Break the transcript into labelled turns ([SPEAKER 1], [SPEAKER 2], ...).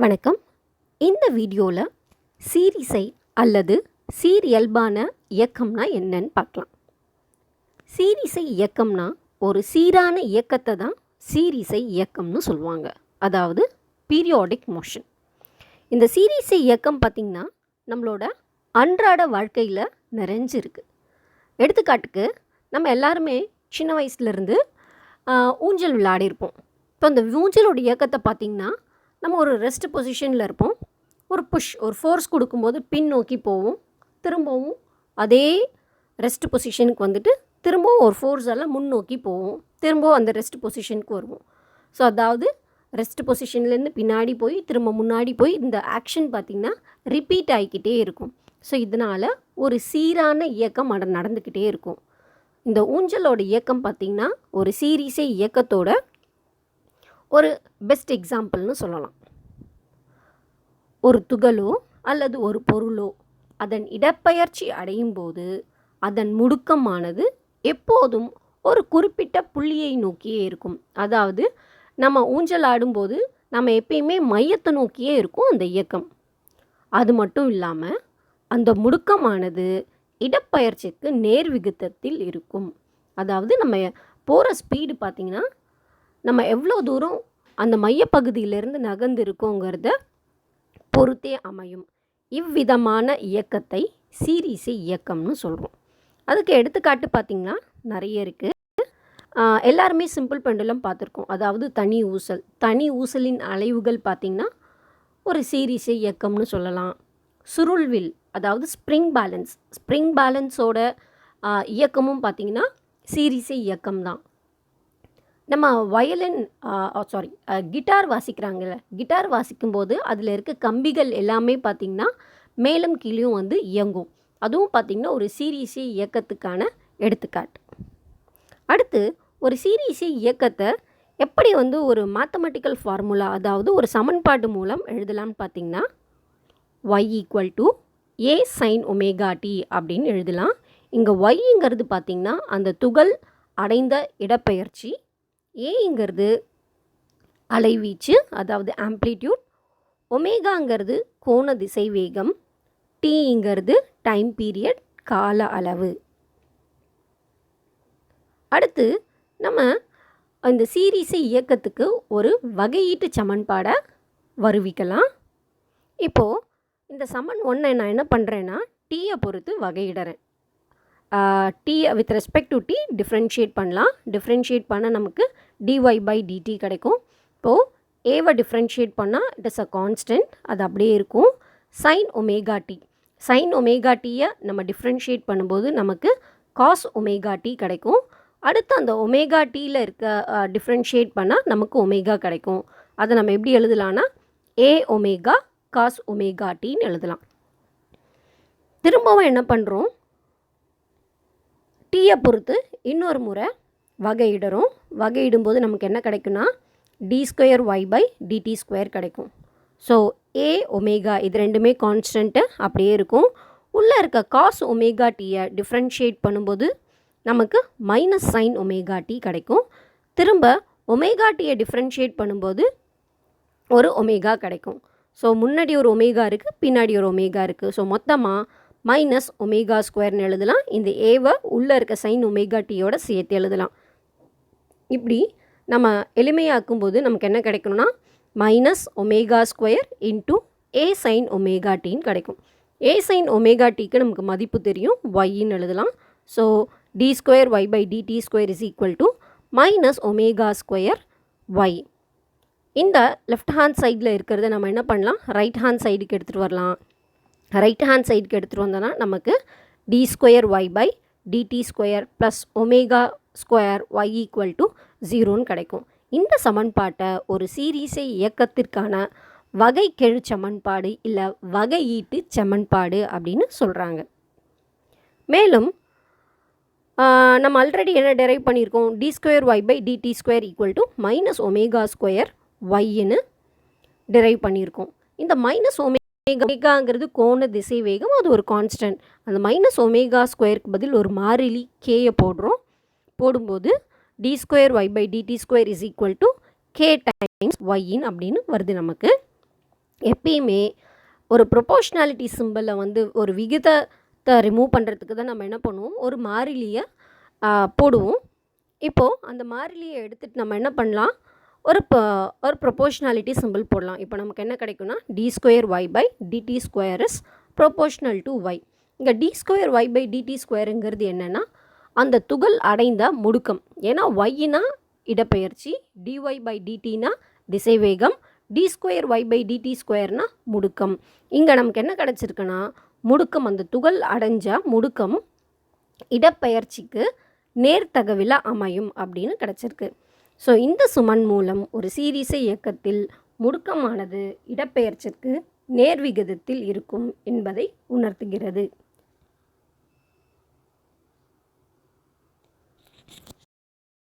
[SPEAKER 1] வணக்கம். இந்த வீடியோவில் சீரிசை அல்லது சீரியல்பான இயக்கம்னா என்னன்னு பார்க்கலாம். சீரிசை இயக்கம்னா ஒரு சீரான இயக்கத்தை தான் சீரிசை இயக்கம்னு சொல்லுவாங்க. அதாவது பீரியாடிக் மோஷன். இந்த சீரிசை இயக்கம் பார்த்திங்கன்னா நம்மளோட அன்றாட வாழ்க்கையில் நிறைஞ்சிருக்கு. எடுத்துக்காட்டுக்கு நம்ம எல்லாருமே சின்ன வயசுலேருந்து ஊஞ்சல் விளையாடிருப்போம். இப்போ அந்த ஊஞ்சலோட இயக்கத்தை பார்த்திங்கன்னா நம்ம ஒரு ரெஸ்ட் பொசிஷனில் இருப்போம். ஒரு ஃபோர்ஸ் கொடுக்கும்போது பின் நோக்கி போவோம். திரும்பவும் அதே ரெஸ்ட் பொசிஷனுக்கு வந்துட்டு திரும்பவும் ஒரு ஃபோர்ஸால் முன்னோக்கி போவோம். திரும்பவும் அந்த ரெஸ்ட் பொசிஷனுக்கு வருவோம். ஸோ அதாவது ரெஸ்ட் பொசிஷன்லேருந்து பின்னாடி போய் திரும்ப முன்னாடி போய் இந்த ஆக்ஷன் பார்த்திங்கன்னா ரிப்பீட் ஆகிக்கிட்டே இருக்கும். ஸோ இதனால் ஒரு சீரான இயக்கம் நடந்துக்கிட்டே இருக்கும். இந்த ஊஞ்சலோட இயக்கம் பார்த்திங்கன்னா ஒரு சீரிசை இயக்கத்தோட ஒரு பெஸ்ட் எக்ஸாம்பிள்னு சொல்லலாம். ஒரு துகளோ அல்லது ஒரு பொருளோ அதன் இடப்பெயர்ச்சி அடையும் போது அதன் முடுக்கமானது எப்போதும் ஒரு குறிப்பிட்ட புள்ளியை நோக்கியே இருக்கும். அதாவது நம்ம ஊஞ்சல் ஆடும்போது நம்ம எப்பயுமே மையத்தை நோக்கியே இருக்கும் அந்த இயக்கம். அது மட்டும் இல்லாமல் அந்த முடுக்கமானது இடப்பெயர்ச்சிக்கு நேர் விகிதத்தில் இருக்கும். அதாவது நம்ம போகிற ஸ்பீடு பார்த்திங்கன்னா நம்ம எவ்வளோ தூரம் அந்த மையப்பகுதியிலேருந்து நகர்ந்து இருக்கோங்கிறத பொறுத்தே அமையும். இவ்விதமான இயக்கத்தை சீரிசை இயக்கம்னு சொல்கிறோம். அதுக்கு எடுத்துக்காட்டு பார்த்திங்கன்னா நிறைய இருக்குது. எல்லாருமே சிம்பிள் பெண்டுலம் பார்த்துருக்கோம். அதாவது தனி ஊசலின் அலைவுகள் பார்த்திங்கன்னா ஒரு சீரிசை இயக்கம்னு சொல்லலாம். சுருள்வில் அதாவது ஸ்ப்ரிங் பேலன்ஸோட இயக்கமும் பார்த்திங்கன்னா சீரிசை இயக்கம் தான். நம்ம கிட்டார் வாசிக்கிறாங்கல்ல, கிட்டார் வாசிக்கும்போது அதில் இருக்க கம்பிகள் எல்லாமே பார்த்திங்கன்னா மேலும் கீழேயும் வந்து இயங்கும். அதுவும் பார்த்திங்கன்னா ஒரு சீரிசை இயக்கத்துக்கான எடுத்துக்காட்டு. அடுத்து ஒரு சீரிசை இயக்கத்தை எப்படி வந்து ஒரு மேத்தமெட்டிக்கல் ஃபார்முலா அதாவது ஒரு சமன்பாடு மூலம் எழுதலாம்னு பார்த்திங்கன்னா y = a sin ωt அப்படின்னு எழுதலாம். இங்கே yங்கிறது பார்த்திங்கன்னா அந்த துகள் அடைந்த இடப்பெயர்ச்சி, ஏங்கிறது அலைவீச்சு அதாவது ஆம்ப்ளிடியூட், ஒமேகாங்கிறது கோண திசை வேகம், டீங்கிறது டைம் பீரியட் கால அளவு. அடுத்து நம்ம இந்த சீரிசை இயக்கத்துக்கு ஒரு வகையீட்டு சமன்பாடை வருவிக்கலாம். இப்போது இந்த சமன் 1 நான் என்ன பண்ணுறேன்னா டீயை பொறுத்து வகையிடுறேன். T with respect to t differentiate பண்ணலாம். டிஃப்ரென்ஷியேட் பண்ண நமக்கு dy/dt கிடைக்கும். இப்போது ஏவை டிஃப்ரென்ஷியேட் பண்ணால் இட் இஸ் அ கான்ஸ்டன்ட், அது அப்படியே இருக்கும். sin ωtயை நம்ம டிஃப்ரென்ஷியேட் பண்ணும்போது நமக்கு cos ωt கிடைக்கும். அடுத்து அந்த ωtயில் இருக்க டிஃப்ரென்ஷியேட் பண்ணால் நமக்கு ஒமேகா கிடைக்கும். அதை நம்ம எப்படி எழுதலான்னா a ஒமேகா cos ωtன்னு எழுதலாம். திரும்பவும் என்ன பண்ணுறோம், டீயை பொறுத்து இன்னொரு முறை வகையிடுறோம். வகையிடும்போது நமக்கு என்ன கிடைக்குன்னா d²y/dt² கிடைக்கும். ஸோ a ஒமேகா இது ரெண்டுமே கான்ஸ்டன்ட்டு அப்படியே இருக்கும். உள்ளே இருக்க cos ωtயை டிஃப்ரென்ஷியேட் பண்ணும்போது நமக்கு -sin ωt கிடைக்கும். திரும்ப ωtயை டிஃப்ரென்ஷியேட் பண்ணும்போது ஒரு ஒமேகா கிடைக்கும். ஸோ முன்னாடி ஒரு ஒமேகா இருக்குது, பின்னாடி ஒரு ஒமேகா இருக்குது. ஸோ மொத்தமாக -ω² எழுதலாம். இந்த ஏவை உள்ளே இருக்க sin ωtயோட சேர்த்து எழுதலாம். இப்படி நம்ம எளிமையாக்கும்போது நமக்கு என்ன கிடைக்கணும்னா -ω² a sin ωtன்னு கிடைக்கும். a sin ωtக்கு நமக்கு மதிப்பு தெரியும், yன்னு எழுதலாம். So d²y/dt² -ω²y. இந்த லெஃப்ட் ஹேண்ட் சைடில் இருக்கிறத நம்ம என்ன பண்ணலாம், ரைட் ஹேண்ட் சைடுக்கு எடுத்துகிட்டு வரலாம். ரைட் ஹேண்ட் சைடுக்கு எடுத்துகிட்டு வந்தோன்னா நமக்கு d²y/dt² + ω²y = 0ன்னு கிடைக்கும். இந்த சமன்பாட்டை ஒரு சீரிசை இயக்கத்திற்கான வகைக்கெழு சமன்பாடு இல்லை வகையீட்டு சமன்பாடு அப்படின்னு சொல்கிறாங்க. மேலும் நம்ம ஆல்ரெடி என்ன டெரைவ் பண்ணியிருக்கோம், d²y/dt² -ω²yன்னு டெரைவ் பண்ணியிருக்கோம். இந்த -ω²ங்கிறது கோண திசை வேகம், அது ஒரு கான்ஸ்டன்ட். அந்த -ω²க்கு பதில் ஒரு மாறிலி கேயை போடும்போது d²y/dt² = k டைம்ஸ் yன்னு அப்படின்னு வருது நமக்கு. எப்பயுமே ஒரு ப்ரொபோஷ்னாலிட்டி சிம்பிளை வந்து ஒரு விகிதத்தை ரிமூவ் பண்ணுறதுக்கு தான் நம்ம என்ன பண்ணுவோம், ஒரு மாறிலியை போடுவோம். இப்போது அந்த மாறிலியை எடுத்துகிட்டு நம்ம என்ன பண்ணலாம், ஒரு ப்ரொபோஷ்னாலிட்டி சிம்பிள் போடலாம். இப்போ நமக்கு என்ன கிடைக்கும்னா d²y/dt² is proportional to y. இங்கே d²y/dt²ங்கிறது என்னென்னா அந்த துகள் அடைந்த முடுக்கம். ஏன்னா yனா இடப்பெயர்ச்சி, dy/dtனா திசைவேகம், d²y/dt²னா முடுக்கம். இங்கே நமக்கு என்ன கிடச்சிருக்குன்னா முடுக்கம், அந்த துகள் அடைஞ்ச முடுக்கம் இடப்பெயர்ச்சிக்கு நேர்த்தகவில் அமையும் அப்படின்னு கிடச்சிருக்கு. ஸோ இந்த சுமன் மூலம் ஒரு சீரிசை இயக்கத்தில் முடுக்கமானது இடப்பெயர்ச்சிக்கு நேர்விகிதத்தில் இருக்கும் என்பதை உணர்த்துகிறது.